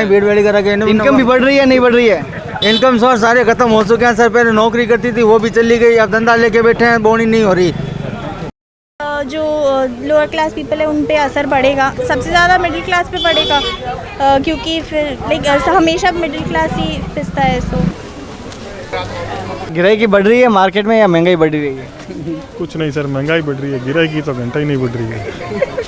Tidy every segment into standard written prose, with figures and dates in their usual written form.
भीड़ भाड़ी करा के इनकम भी बढ़ रही है नहीं बढ़ रही है? इनकम सोर्स सारे खत्म हो चुके हैं सर। पहले नौकरी करती थी वो भी चली गई, अब धंधा लेके बैठे हैं, बोनी नहीं हो रही। जो लोअर क्लास पीपल है उन पे असर पड़ेगा, सबसे ज़्यादा मिडिल क्लास पे पड़ेगा, क्योंकि फिर लाइक हमेशा मिडिल क्लास ही पिसता है। सो गिराई बढ़ रही है मार्केट में या महंगाई बढ़ रही है? कुछ नहीं सर, महंगाई बढ़ रही है, गिराई की तो घंटा ही नहीं बढ़ रही है।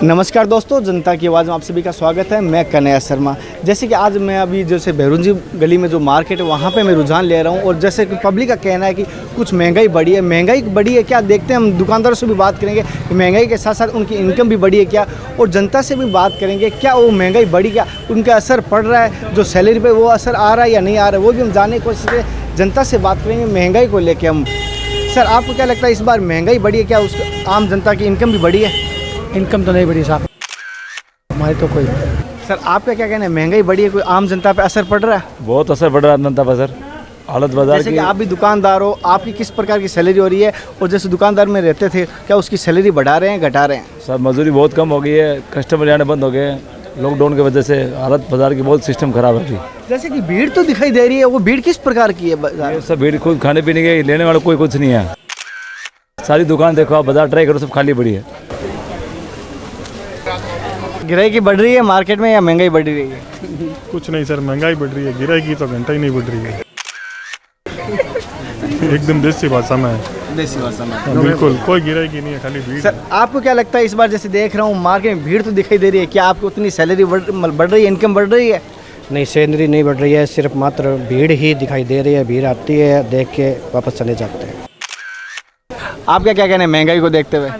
नमस्कार दोस्तों, जनता की आवाज़ में आप सभी का स्वागत है। मैं कन्हैया शर्मा। जैसे कि आज मैं अभी जैसे भैरुंजी गली में जो मार्केट है वहाँ पे मैं रुझान ले रहा हूँ, और जैसे कि पब्लिक का कहना है कि कुछ महंगाई बढ़ी है। महंगाई बढ़ी है क्या, देखते हैं। हम दुकानदारों से भी बात करेंगे कि महंगाई के साथ साथ उनकी इनकम भी बढ़ी है क्या, और जनता से भी बात करेंगे क्या वो महंगाई बढ़ी, क्या उनका असर पड़ रहा है, जो सैलरी पर वो असर आ रहा है या नहीं आ रहा है, वो भी हम जानने की कोशिश करें। जनता से बात करेंगे महंगाई को लेकर हम। सर, आपको क्या लगता है इस बार महंगाई बढ़ी है क्या, उस आम जनता की इनकम भी बढ़ी है? इनकम तो नहीं बढ़ी साहब हमारी तो कोई। सर, आपका क्या कहना है, महंगाई बढ़ी है, कोई आम जनता पे असर पड़ रहा है? बहुत असर पड़ रहा है जनता पर सर, हालत बाजार जैसे कि आप भी दुकानदार हो, आपकी किस प्रकार की सैलरी हो रही है, और जैसे दुकानदार में रहते थे क्या उसकी सैलरी बढ़ा रहे हैं घटा रहे हैं? सर मजदूरी बहुत कम हो गई है, कस्टमर आने बंद हो गए लॉकडाउन की वजह से। हालत बाजार की बहुत सिस्टम खराब है। जैसे कि भीड़ तो दिखाई दे रही है, वो भीड़ किस प्रकार की है बाजार? सब भीड़ खुद खाने पीने के, लेने वाला कोई कुछ नहीं है। सारी दुकान देखो आप, बाजार ट्राई करो, सब खाली पड़ी है। गिराई की बढ़ रही है मार्केट में या महंगाई बढ़ रही है? कुछ नहीं सर, महंगाई बढ़ रही है, गिराई की तो घंटा ही नहीं बढ़ रही है। एकदम देसी भाषा में है। देसी भाषा में हाँ, बिल्कुल कोई गिराई की नहीं है, खाली भीड़। सर, आपको क्या लगता है इस बार जैसे देख रहा हूँ मार्केट में भीड़ तो दिखाई दे रही है, क्या आपको उतनी सैलरी बढ़ रही है, इनकम बढ़ रही है? नहीं, सैलरी नहीं बढ़ रही है, सिर्फ मात्र भीड़ ही दिखाई दे रही है। भीड़ आती है, देख के वापस चले जाते हैं। आपका क्या कहना है महंगाई को देखते हुए?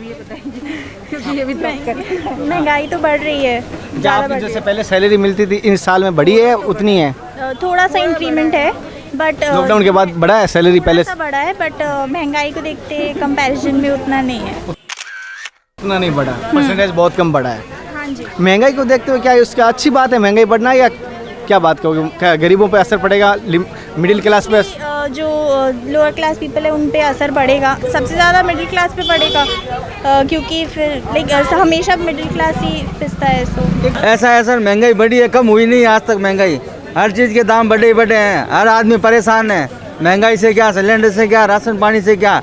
महंगाई तो बढ़ रही है, ज़्यादा बढ़ रही जैसे पहले सैलरी मिलती थी, इन साल में बढ़ी है उतनी है? थोड़ा सा इंक्रीमेंट है, बट लॉकडाउन के बाद बढ़ा है सैलरी पहले से? बढ़ा है, बट महंगाई को देखते कंपैरिजन में उतना नहीं है। उतना नहीं बढ़ा, परसेंटेज बहुत कम बढ़ा है। हाँ जी। महंगाई को देखते हुए क्या उसका अच्छी बात है महंगाई बढ़ना, या क्या बात कहोगे, क्या गरीबों पे असर पड़ेगा, मिडिल क्लास पे? जो लोअर क्लास पीपल है उन पे असर पड़ेगा, सबसे ज़्यादा मिडिल क्लास पे पड़ेगा, क्योंकि फिर लाइक हमेशा मिडिल क्लास ही पिसता है। सो ऐसा है सर, महंगाई बढ़ी है, कम हुई नहीं आज तक। महंगाई हर चीज़ के दाम बढ़े ही बढ़े हैं, हर आदमी परेशान है। महंगाई से क्या, सिलेंडर से क्या, राशन पानी से क्या,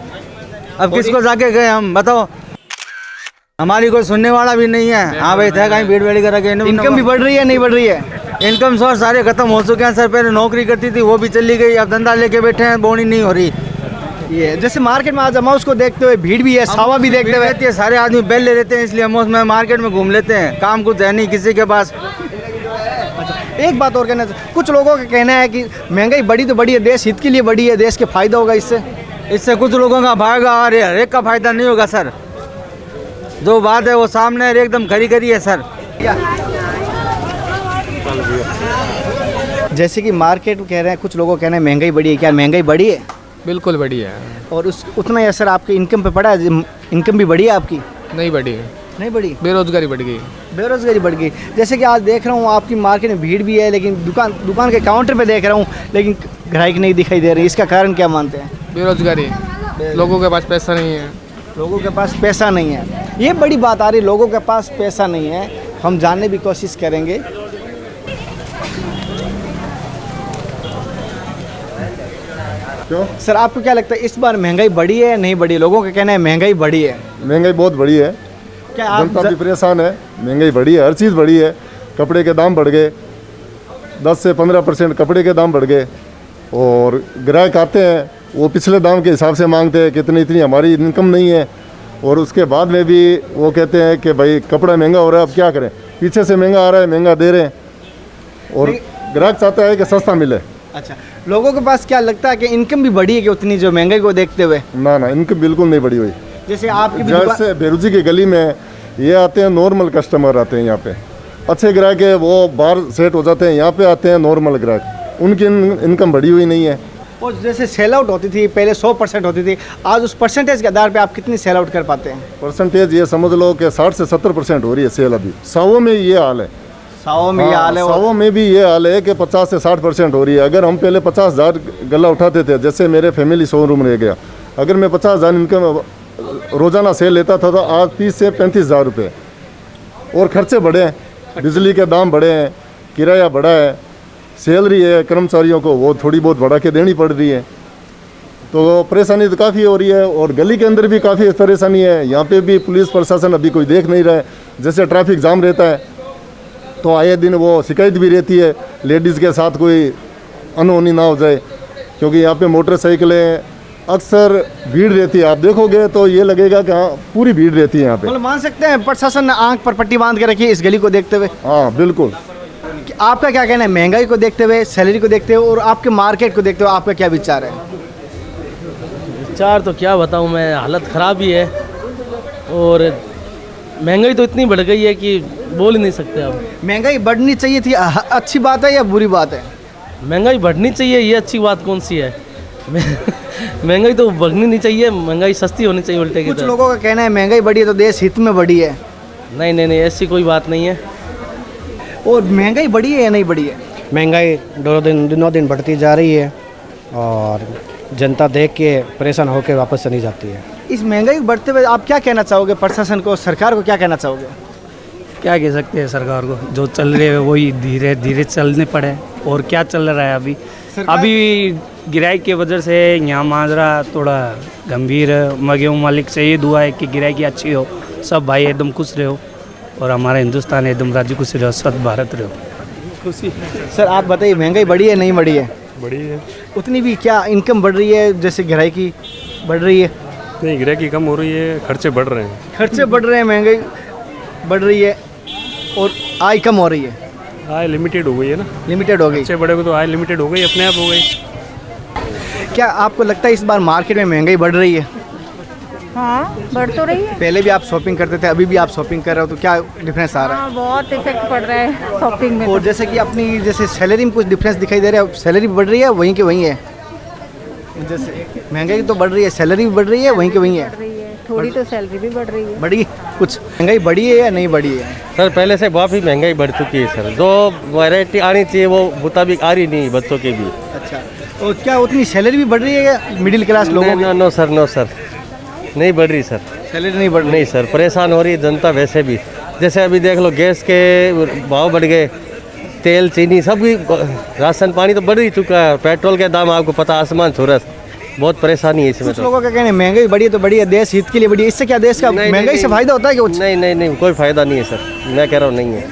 अब किसको जाके गए हम, बताओ। हमारी कोई सुनने वाला भी नहीं है। हाँ भाई थे कहीं भीड़ भाड़ी करा के। इनकम भी बढ़ रही है नहीं बढ़ रही है? इनकम सोर्स सारे खत्म हो चुके हैं सर। पहले नौकरी करती थी वो भी चली गई, अब धंधा लेके बैठे हैं, बोनी नहीं हो रही। ये जैसे मार्केट में आज अमाउस को देखते हुए भीड़ भी है, सावा भी देखते हुए रहती है, सारे आदमी बेले रहते हैं, इसलिए अमाउस में मार्केट में घूम लेते हैं, काम कुछ है नहीं किसी के पास। एक बात और कहना, कुछ लोगों का कहना है कि महंगाई बढ़ी तो बढ़ी है, देश हित के लिए बढ़ी है, देश के फायदा होगा इससे कुछ लोगों का फायदा और हर एक का फायदा नहीं होगा सर। जो बात है वो सामने एकदम खरी खरी है सर। जैसे कि मार्केट कह रहे हैं, कुछ लोगों का कहना है महंगाई बढ़ी है, क्या महंगाई बढ़ी है? बिल्कुल बढ़ी है। और उस उतना ही असर आपके इनकम पे पड़ा है? इनकम भी बढ़ी है आपकी? नहीं बढ़ी है। नहीं बढ़ी, बेरोजगारी बढ़ गई। बेरोजगारी बढ़ गई। जैसे कि आज देख रहा हूँ आपकी मार्केट में भीड़ भी है, लेकिन दुकान के काउंटर पे देख रहा हूँ लेकिन ग्राहक नहीं दिखाई दे रही। इसका कारण क्या मानते हैं? बेरोजगारी, लोगों के पास पैसा नहीं है। लोगों के पास पैसा नहीं है, ये बड़ी बात आ रही, लोगों के पास पैसा नहीं है। हम जानने की कोशिश करेंगे। क्यों सर, आपको क्या लगता है इस बार महंगाई बढ़ी है या नहीं बढ़ी? लोगों का कहना है महंगाई बढ़ी है। महंगाई बहुत बढ़ी है, क्या आप जनता भी परेशान है। महंगाई बढ़ी है, हर चीज़ बढ़ी है। कपड़े के दाम बढ़ गए, 10 से 15% कपड़े के दाम बढ़ गए। और ग्राहक आते हैं वो पिछले दाम के हिसाब से मांगते हैं, कितनी इतनी हमारी इनकम नहीं है। और उसके बाद में भी वो कहते हैं कि भाई कपड़ा महंगा हो रहा है, अब क्या करें, पीछे से महंगा आ रहा है, महंगा दे रहे हैं। और ग्राहक चाहता है कि सस्ता मिले। अच्छा, लोगों के पास क्या लगता है कि इनकम भी बढ़ी है कि उतनी, जो महंगाई को देखते हुए? ना, इनकम बिल्कुल नहीं बढ़ी हुई। जैसे आपकी जैसे भैरुजी की गली में ये आते हैं, नॉर्मल कस्टमर आते हैं यहाँ पे, अच्छे ग्राहक है, वो बाहर सेट हो जाते हैं, यहाँ पे आते हैं नॉर्मल ग्राहक, उनकी इनकम बढ़ी हुई नहीं है। और जैसे सेल आउट होती थी पहले 100% होती थी, आज उस परसेंटेज के आधार पे आप कितनी सेल आउट कर पाते हैं? परसेंटेज ये समझ लो कि 60 से 70% हो रही है सेल अभी। 100 में ये हाल है। 100 में ये हाल है? 100 में भी ये हाल है कि 50 से 60% हो रही है। अगर हम पहले 50,000 गला उठाते थे, जैसे मेरे फैमिली शोरूम रह गया, अगर मैं 50,000 इनकम रोज़ाना सेल लेता था तो आज 30 से 35,000 रुपये। और खर्चे बढ़े हैं, बिजली के दाम बढ़े हैं, किराया बढ़ा है, सैलरी है कर्मचारियों को वो थोड़ी बहुत बढ़ा के देनी पड़ रही है, तो परेशानी तो काफ़ी हो रही है। और गली के अंदर भी काफ़ी परेशानी है, यहाँ पे भी पुलिस प्रशासन अभी कोई देख नहीं रहा है। जैसे ट्रैफिक जाम रहता है तो आए दिन वो शिकायत भी रहती है, लेडीज़ के साथ कोई अनहोनी ना हो जाए, क्योंकि यहाँ पे मोटरसाइकिलें अक्सर भीड़ रहती है। आप देखोगे तो ये लगेगा कि हाँ पूरी भीड़ रहती है यहाँ पे। मतलब मान सकते हैं प्रशासन ने आंख पर पट्टी बांध के रखी है इस गली को देखते हुए। हाँ बिल्कुल। कि आपका क्या कहना है, महंगाई को देखते हुए, सैलरी को देखते हुए और आपके मार्केट को देखते हुए आपका क्या विचार है? विचार तो क्या बताऊं मैं, हालत ख़राब ही है और महंगाई तो इतनी बढ़ गई है कि बोल ही नहीं सकते अब। महंगाई बढ़नी चाहिए थी, अच्छी बात है या बुरी बात है? महंगाई बढ़नी चाहिए, ये अच्छी बात कौन सी है? महंगाई तो बढ़नी नहीं चाहिए, महंगाई सस्ती होनी चाहिए उल्टे की कुछ तरह। लोगों का कहना है महंगाई बढ़ी है तो देश हित में बढ़ी है। नहीं नहीं नहीं, ऐसी कोई बात नहीं है। और महंगाई बढ़ी है या नहीं बढ़ी है? महंगाई दिनों दिन बढ़ती जा रही है और जनता देख के परेशान होकर वापस चली जाती है। इस महंगाई बढ़ते हुए आप क्या कहना चाहोगे प्रशासन को, सरकार को क्या कहना चाहोगे? क्या कह सकते हैं सरकार को, जो चल रहे हैं वही धीरे धीरे चलने पड़े। और क्या चल रहा है अभी गिराई की वजह से यहाँ माजरा थोड़ा गंभीर है। मगे मालिक से ये दुआ है कि गिराई की अच्छी हो, सब भाई एकदम खुश रहो और हमारा हिंदुस्तान एकदम राज्य खुश रहो, स्वच्छ भारत रहो। खुशी। सर आप बताइए महंगाई बढ़ी है नहीं बढ़ी है? बढ़ी है। उतनी भी क्या इनकम बढ़ रही है जैसे गिराई की बढ़ रही है? नहीं, गिराकी कम हो रही है, खर्चे बढ़ रहे हैं। खर्चे बढ़ रहे हैं, महंगाई बढ़ रही है और आय कम हो रही है। आय लिमिटेड हो गई है ना, लिमिटेड हो गई। खर्चे बढ़े तो आय लिमिटेड हो गई, अपने आप हो गई। क्या आपको लगता है इस बार मार्केट में महंगाई बढ़ रही है? हाँ बढ़ तो रही है। पहले भी आप शॉपिंग करते थे, अभी भी आप शॉपिंग कर रहे हो, तो क्या डिफरेंस आ रहा है? हाँ बहुत इफेक्ट पड़ रहा है शॉपिंग में। और जैसे कि अपनी जैसे सैलरी में कुछ डिफरेंस दिखाई दे रहा है, सैलरी बढ़ रही है वहीं के वहीं है? जैसे महंगाई तो बढ़ रही है, सैलरी भी बढ़ रही है वहीं के वहीं है? थोड़ी तो सैलरी भी बढ़ रही है। बढ़ी कुछ? महंगाई बढ़ी है या नहीं बढ़ी है? सर पहले से काफ़ी महंगाई बढ़ चुकी है सर, जो वैरायटी आनी चाहिए वो मुताबिक आ रही नहीं बच्चों के भी। अच्छा, और क्या उतनी सैलरी भी बढ़ रही है या मिडिल क्लास लोगों की? नो सर, नो सर, नहीं बढ़ रही सर, सैलरी नहीं बढ़ रही? नहीं सर, परेशान हो रही है जनता वैसे भी। जैसे अभी देख लो गैस के भाव बढ़ गए, तेल चीनी सब भी, राशन पानी तो बढ़ ही चुका है, पेट्रोल के दाम आपको पता आसमान छुरस, बहुत परेशानी है इसमें। कुछ तो लोगों का कहना है महंगाई बढ़ी है तो बढ़ी है, देश हित के लिए बढ़ी है, इससे क्या देश का महंगाई से फायदा होता है क्या? नहीं नहीं नहीं, कोई फायदा नहीं है सर, मैं कह रहा हूँ नहीं है।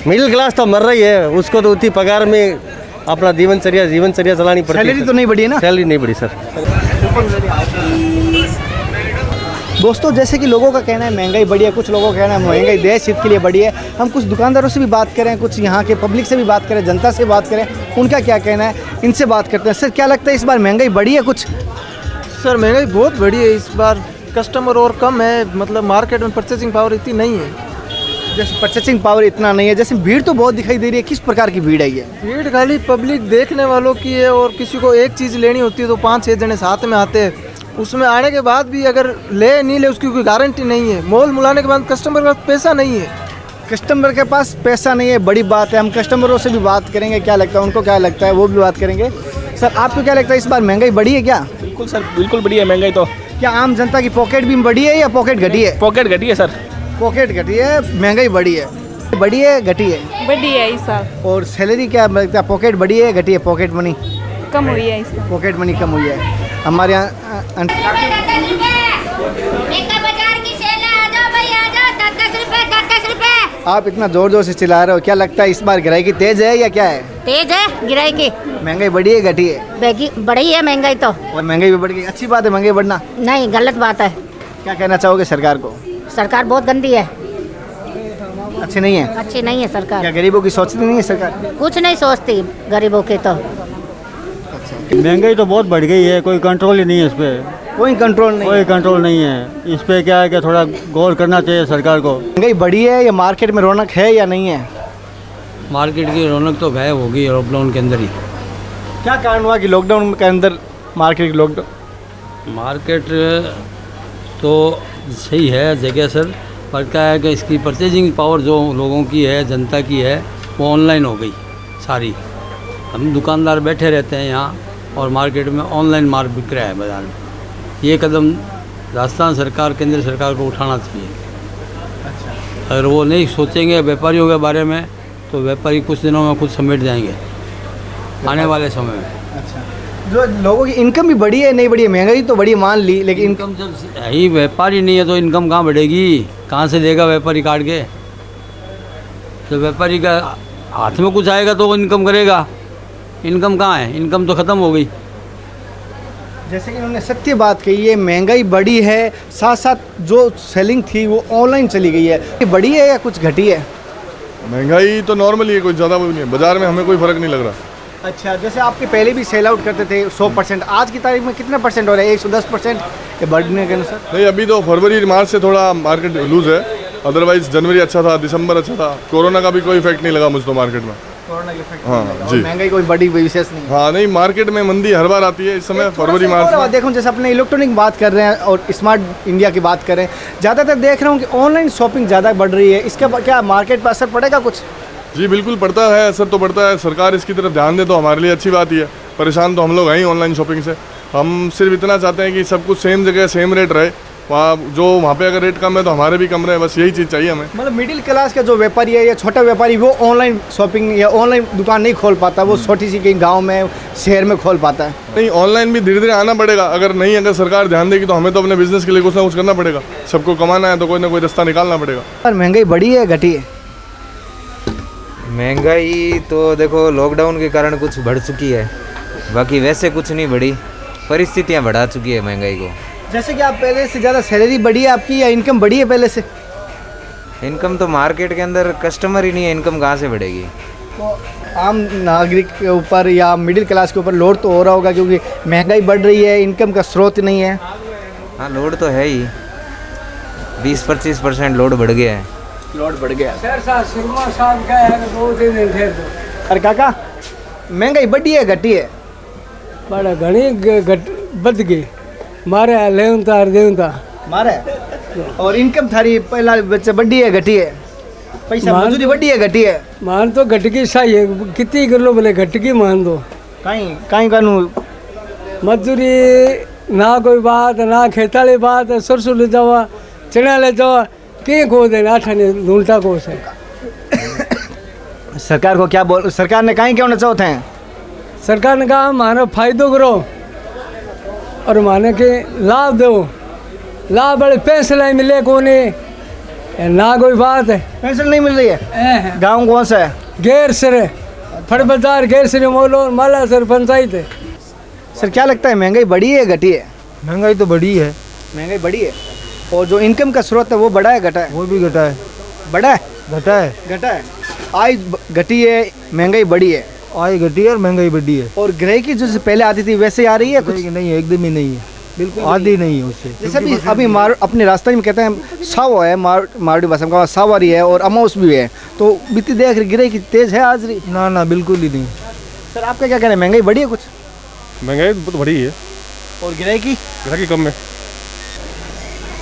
मिडिल क्लास तो मर रही है, उसको तो उतनी पगार में अपना जीवनचर्या चलानी पड़ती है। सैलरी तो नहीं बढ़ी है ना? सैलरी नहीं बढ़ी सर। दोस्तों जैसे कि लोगों का कहना है महंगाई बढ़ी है, कुछ लोगों का कहना है महंगाई देश हित के लिए बढ़ी है। हम कुछ दुकानदारों से भी बात करें, कुछ यहाँ के पब्लिक से भी बात करें, जनता से बात करें, उनका क्या कहना है, इनसे बात करते हैं। सर क्या लगता है इस बार महंगाई बढ़ी है कुछ? सर महंगाई बहुत बढ़ी है इस बार, कस्टमर और कम है, मतलब मार्केट में परचेसिंग पावर इतनी नहीं है। जैसे परचेसिंग पावर इतना नहीं है, जैसे भीड़ तो बहुत दिखाई दे रही है, किस प्रकार की भीड़ है ये? भीड़ खाली पब्लिक देखने वालों की है, और किसी को एक चीज़ लेनी होती है तो 5-6 जने साथ में आते हैं, उसमें आने के बाद भी अगर ले नहीं ले उसकी कोई गारंटी नहीं है। मोल मुलाने के बाद कस्टमर के पास पैसा नहीं है। कस्टमर के पास पैसा नहीं है, बड़ी बात है। हम कस्टमरों से भी बात करेंगे, क्या लगता है उनको, क्या लगता है वो भी बात करेंगे। सर आपको क्या लगता है इस बार महंगाई बढ़ी है क्या? बिल्कुल सर, बिल्कुल बढ़ी है महंगाई तो। क्या आम जनता की पॉकेट भी बढ़ी है या पॉकेट घटी है? पॉकेट घटी है सर। पॉकेट घटी है, महंगाई बढ़ी है। बढ़ी है घटी है? बढ़ी है इस साल। और सैलरी क्या लगता है, पॉकेट बढ़ी है घटी है? पॉकेट मनी कम हुई है इसमें। पॉकेट मनी कम हुई है। हमारे यहाँ आप इतना जोर जोर से चिल्ला रहे हो, क्या लगता है इस बार गिराई तेज है या क्या है? तेज है गिराई की। महंगाई बढ़ी है घटी है? बढ़ी है महंगाई तो। और महंगाई भी बढ़ गई, अच्छी बात है महंगाई बढ़ना? नहीं, गलत बात है। क्या कहना चाहोगे सरकार को? सरकार बहुत गंदी है, अच्छी नहीं है? अच्छी नहीं है सरकार। क्या गरीबों की सोचती नहीं है सरकार? कुछ नहीं सोचती गरीबों के तो। महंगाई तो बहुत बढ़ गई है, कोई कंट्रोल ही नहीं है इस पर। कोई कंट्रोल नहीं? कोई कंट्रोल नहीं है इस पे। क्या है कि थोड़ा गौर करना चाहिए सरकार को। महंगाई बढ़ी है या मार्केट में रौनक है या नहीं है? मार्केट की रौनक तो गायब हो गई लॉकडाउन के अंदर ही। क्या कारण हुआ कि लॉकडाउन के अंदर मार्केट की लॉकडाउन? मार्केट तो सही है जगह सर, पर क्या है कि इसकी परचेजिंग पावर जो लोगों की है, जनता की है, वो ऑनलाइन हो गई सारी। हम दुकानदार बैठे रहते हैं यहाँ और मार्केट में ऑनलाइन माल बिक रहा है बाज़ार में। ये कदम राजस्थान सरकार, केंद्र सरकार को उठाना चाहिए। अगर वो नहीं सोचेंगे व्यापारियों के बारे में तो व्यापारी कुछ दिनों में खुद समेट जाएंगे आने वाले समय में। अच्छा, जो लोगों की इनकम भी बढ़ी है नहीं बढ़ी है, महंगाई तो बढ़ी मान ली, लेकिन इनकम जब ही व्यापारी नहीं है तो इनकम कहाँ बढ़ेगी, कहाँ से देगा व्यापारी काट के। तो व्यापारी का हाथ में कुछ आएगा तो वो इनकम करेगा, इनकम कहाँ है, इनकम तो ख़त्म हो गई। जैसे कि उन्होंने सत्य बात कही है, महंगाई बढ़ी है, साथ साथ जो सेलिंग थी वो ऑनलाइन चली गई है। ये बढ़ी है या कुछ घटी है? महंगाई तो नॉर्मल ही है, कोई ज़्यादा वो नहीं है, बाजार में हमें कोई फ़र्क नहीं लग रहा। अच्छा, जैसे आपके पहले भी सेल आउट करते थे 100%, आज की तारीख में कितना परसेंट हो रहा है? 110% या बढ़ने के अनुसार? नहीं, अभी तो फरवरी मार्च से थोड़ा मार्केट लूज़ है, अदरवाइज जनवरी अच्छा था, दिसंबर अच्छा था। कोरोना का भी कोई इफेक्ट नहीं लगा मुझे तो मार्केट में। कोरोना के इफेक्ट हाँ जी, महंगाई कोई बड़ी विशेष नहीं। हाँ नहीं, मार्केट में मंदी हर बार आती है इस समय फरवरी मार्च में। देखो जैसे अपने इलेक्ट्रॉनिक बात कर रहे हैं और स्मार्ट इंडिया की बात करें, ज़्यादातर देख रहा हूँ कि ऑनलाइन शॉपिंग ज़्यादा बढ़ रही है, इसका क्या मार्केट पर असर पड़ेगा कुछ? जी बिल्कुल पड़ता है, असर तो पड़ता है। सरकार इसकी तरफ ध्यान दे तो हमारे लिए अच्छी बात ही है। परेशान तो हम लोग हैं ही ऑनलाइन शॉपिंग से। हम सिर्फ इतना चाहते हैं कि सब कुछ सेम जगह सेम रेट रहे, वहाँ पे अगर रेट कम है तो हमारे भी कम रहे, बस यही चीज़ चाहिए हमें। मतलब मिडिल क्लास का जो व्यापारी है या छोटा व्यापारी वो ऑनलाइन शॉपिंग या ऑनलाइन दुकान नहीं खोल पाता, वो छोटी सी कहीं गांव में शहर में खोल पाता है। नहीं, ऑनलाइन भी धीरे धीरे आना पड़ेगा। अगर सरकार ध्यान देगी तो हमें तो अपने बिजनेस के लिए कुछ ना कुछ करना पड़ेगा। सबको कमाना है तो कोई ना कोई रास्ता निकालना पड़ेगा। पर महंगाई बढ़ी है घटी है? महंगाई तो देखो लॉकडाउन के कारण कुछ बढ़ चुकी है, बाकी वैसे कुछ नहीं बढ़ी, परिस्थितियाँ बढ़ा चुकी है महंगाई को। जैसे कि आप पहले से ज़्यादा सैलरी बढ़ी है आपकी या इनकम बढ़ी है पहले से? इनकम तो मार्केट के अंदर कस्टमर ही नहीं है, इनकम कहाँ से बढ़ेगी। तो आम नागरिक के ऊपर या मिडिल क्लास के ऊपर लोड तो हो रहा होगा, क्योंकि महंगाई बढ़ रही है, इनकम का स्रोत नहीं है। हाँ लोड तो है ही, 20-25% लोड बढ़ गया है। लोड बढ़ गया। अरे अरे काका, महंगाई बढ़ी है घटी है? बड़ा घनी बद गई मारे लेवता देवता मारे। और इनकम थारी पहला बच्चे बढ़ी है घटी है? पैसा मजदूरी बढ़ी है घटी है? मान तो घटकी सही है, कितनी कर लो बोले घटकी मान दो। कहीं कहीं कानू मजदूरी ना कोई बात ना खेताली बात, सरसों ले जावा चना ले जावा के को दे आठने ढूंढता को से। सरकार को क्या बोल, सरकार ने कहीं क्या होना चाहते हैं? सरकार ने कहा मानो फायदो करो और माने के लाभ दो, लाभ बड़े पैसे नहीं मिले कोने ना कोई बात है। पेंशन नहीं मिल रही है? गांव कौन सा है? गैर सर फड़ बाजार गैर सर मोलो माला सर पंचायत है। सर क्या लगता है महंगाई बढ़ी है घटी है? महंगाई तो बढ़ी है। महंगाई बढ़ी है, और जो इनकम का स्रोत है वो बढ़ा है घटा है? वो भी घटा है। बढ़ा है? घटा है। घटा है। आय घटी है, महंगाई बढ़ी है। आय घटी है और महंगाई बढ़ी है। और ग्राहकी जो पहले आती थी वैसे आ रही है कुछ? नहीं है, एकदम ही नहीं है, बिल्कुल आधी नहीं है उससे। जैसे अभी अपने राजस्थान में कहते हैं साव है, मारवाड़ी भाषा में सावारी है और अमाउस भी है, तो बीती देख ग्राहकी तेज है आज रही? ना बिल्कुल ही नहीं। सर आपका क्या कहना है, महंगाई बढ़ी है कुछ? महंगाई बहुत बढ़ी है और ग्राहकी कम है।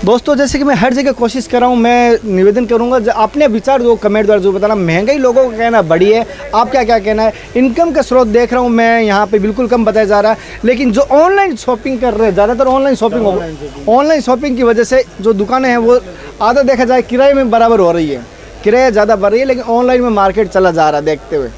दोस्तों जैसे कि मैं हर जगह कोशिश कर रहा हूँ, मैं निवेदन करूँगा अपने विचार जो कमेंट द्वारा जो बताना, महंगाई लोगों का कहना बढ़ी है, आपका क्या कहना है? इनकम का स्रोत देख रहा हूँ मैं यहाँ पे बिल्कुल कम बताया जा रहा है, लेकिन जो ऑनलाइन शॉपिंग कर रहे हैं ज़्यादातर ऑनलाइन शॉपिंग की वजह से जो दुकानें हैं वो आधा देखा जाए किराए में बराबर हो रही है, किराया ज़्यादा बढ़ रही है, लेकिन ऑनलाइन में मार्केट चला जा रहा है देखते हुए।